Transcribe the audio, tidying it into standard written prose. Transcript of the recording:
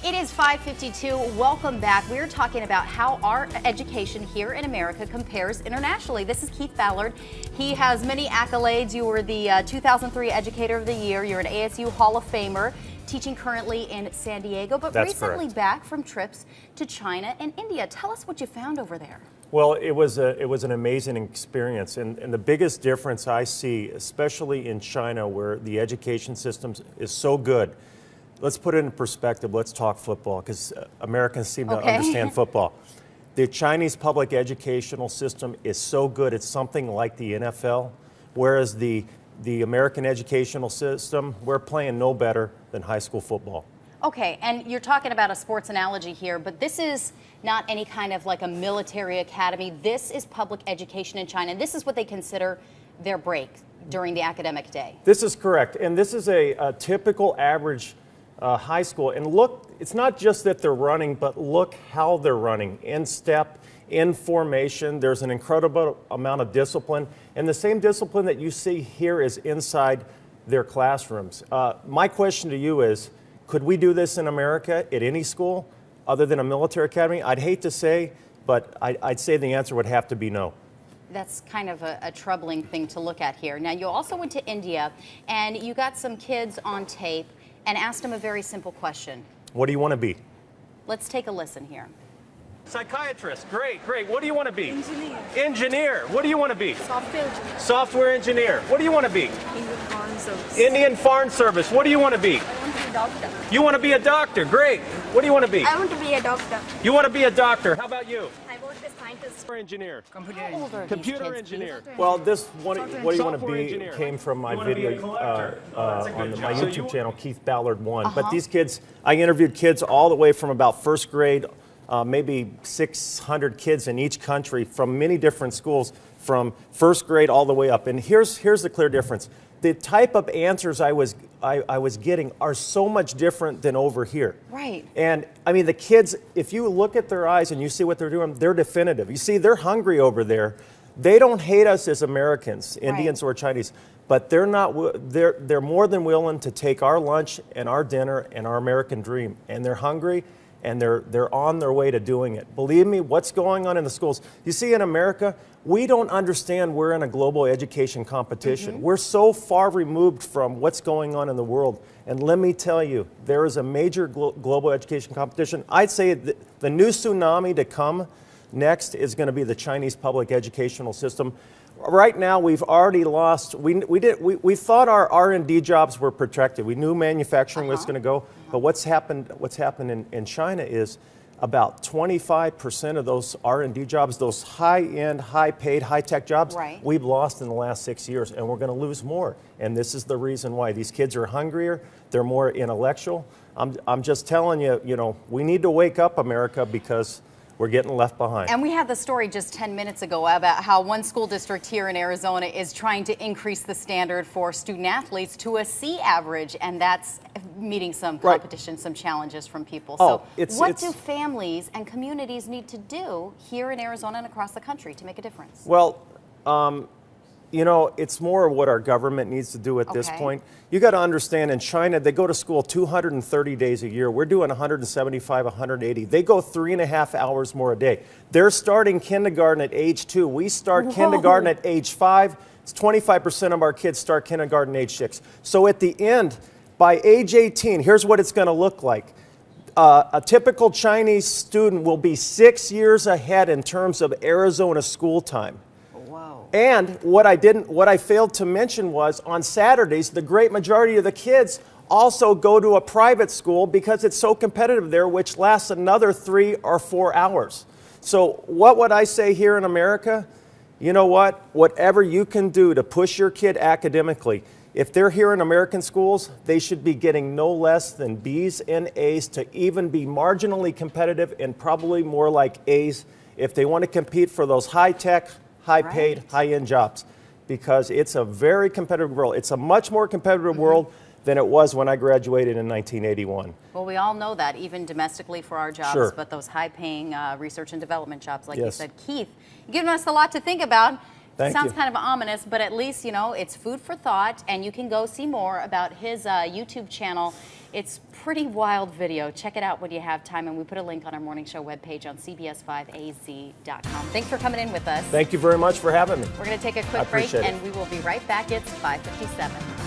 It is 5:52. Welcome back. We're talking about how our education here in America compares internationally. This is Keith Ballard. He has many accolades. You were the 2003 Educator of the Year. You're an ASU Hall of Famer, teaching currently in San Diego, but That's recently correct. back from trips to China and India. Tell us what you found over there. Well, it was an amazing experience, and the biggest difference I see, especially in China, where the education system is so good. Let's put it in perspective. Let's talk football, because Americans seem to understand football. The Chinese public educational system is so good; it's something like the NFL. Whereas the American educational system, we're playing no better than high school football. Okay, and you're talking about a sports analogy here, but this is not any kind of like a military academy. This is public education in China, and this is what they consider their break during the academic day. This is correct, and this is a typical average high school. And look, it's not just that they're running, but look how they're running. In step, in formation, there's an incredible amount of discipline, and the same discipline that you see here is inside their classrooms. My question to you is, could we do this in America at any school other than a military academy? I'd hate to say, but I'd say the answer would have to be no. That's kind of a troubling thing to look at here. Now, you also went to India, and you got some kids on tape and asked them a very simple question. What do you want to be? Let's take a listen here. Psychiatrist, great. What do you want to be? Engineer. Engineer, what do you want to be? Software engineer. Software engineer, what do you want to be? Indian Foreign Service. Indian Foreign Service, what do you want to be? I want to be a doctor. You want to be a doctor, great. What do you want to be? I want to be a doctor. You want to be a doctor, how about you? I want to be a scientist. Software engineer. How old are these Computer kids, engineer. Keith? Well, this what do you want to Software be engineer. came from my You wanna be a video collector. That's a good on my job. So YouTube you- channel, Keith Ballard 1. But these kids, I interviewed kids all the way from about first grade, maybe 600 kids in each country from many different schools, from first grade all the way up. And here's the clear difference. The type of answers I was getting are so much different than over here. Right. And I mean, the kids, if you look at their eyes and you see what they're doing, they're definitive. You see, they're hungry over there. They don't hate us as Americans, Indians or Chinese, but they're not. They're more than willing to take our lunch and our dinner and our American dream, and they're hungry. And they're on their way to doing it. Believe me, what's going on in the schools? You see, in America, we don't understand we're in a global education competition. We're so far removed from what's going on in the world. And let me tell you, there is a major global education competition. I'd say the new tsunami to come next is going to be the Chinese public educational system. Right now, we've already lost. We thought our R&D jobs were protected. We knew manufacturing was going to go, but what's happened in China is about 25% of those R&D jobs, those high-end, high-paid, high-tech jobs, we've lost in the last 6 years, and we're going to lose more. And this is the reason why these kids are hungrier. They're more intellectual. I'm just telling you, we need to wake up, America, because we're getting left behind. And we had the story just 10 minutes ago about how one school district here in Arizona is trying to increase the standard for student athletes to a C average, and that's meeting some competition, some challenges from people. So what do families and communities need to do here in Arizona and across the country to make a difference? Well, it's more of what our government needs to do at this point. You got to understand, in China, they go to school 230 days a year. We're doing 175, 180. They go 3.5 hours more a day. They're starting kindergarten at age 2. We start kindergarten at age 5. It's 25% of our kids start kindergarten at age 6. So at the end, by age 18, here's what it's going to look like. A typical Chinese student will be 6 years ahead in terms of Arizona school time. And what I failed to mention was on Saturdays, the great majority of the kids also go to a private school because it's so competitive there, which lasts another 3 or 4 hours. So what would I say here in America? You know what? Whatever you can do to push your kid academically, if they're here in American schools, they should be getting no less than B's and A's to even be marginally competitive, and probably more like A's if they want to compete for those high-tech, high-paid, high-end jobs, because it's a very competitive world. It's a much more competitive world than it was when I graduated in 1981. Well, we all know that, even domestically for our jobs, but those high-paying research and development jobs, like you said. Keith, you've given us a lot to think about. Sounds kind of ominous, but at least, it's food for thought, and you can go see more about his YouTube channel. It's pretty wild video. Check it out when you have time, and we put a link on our morning show webpage on cbs5az.com. Thanks for coming in with us. Thank you very much for having me. We're going to take a quick break, appreciate it. and we will be right back. It's 5:57.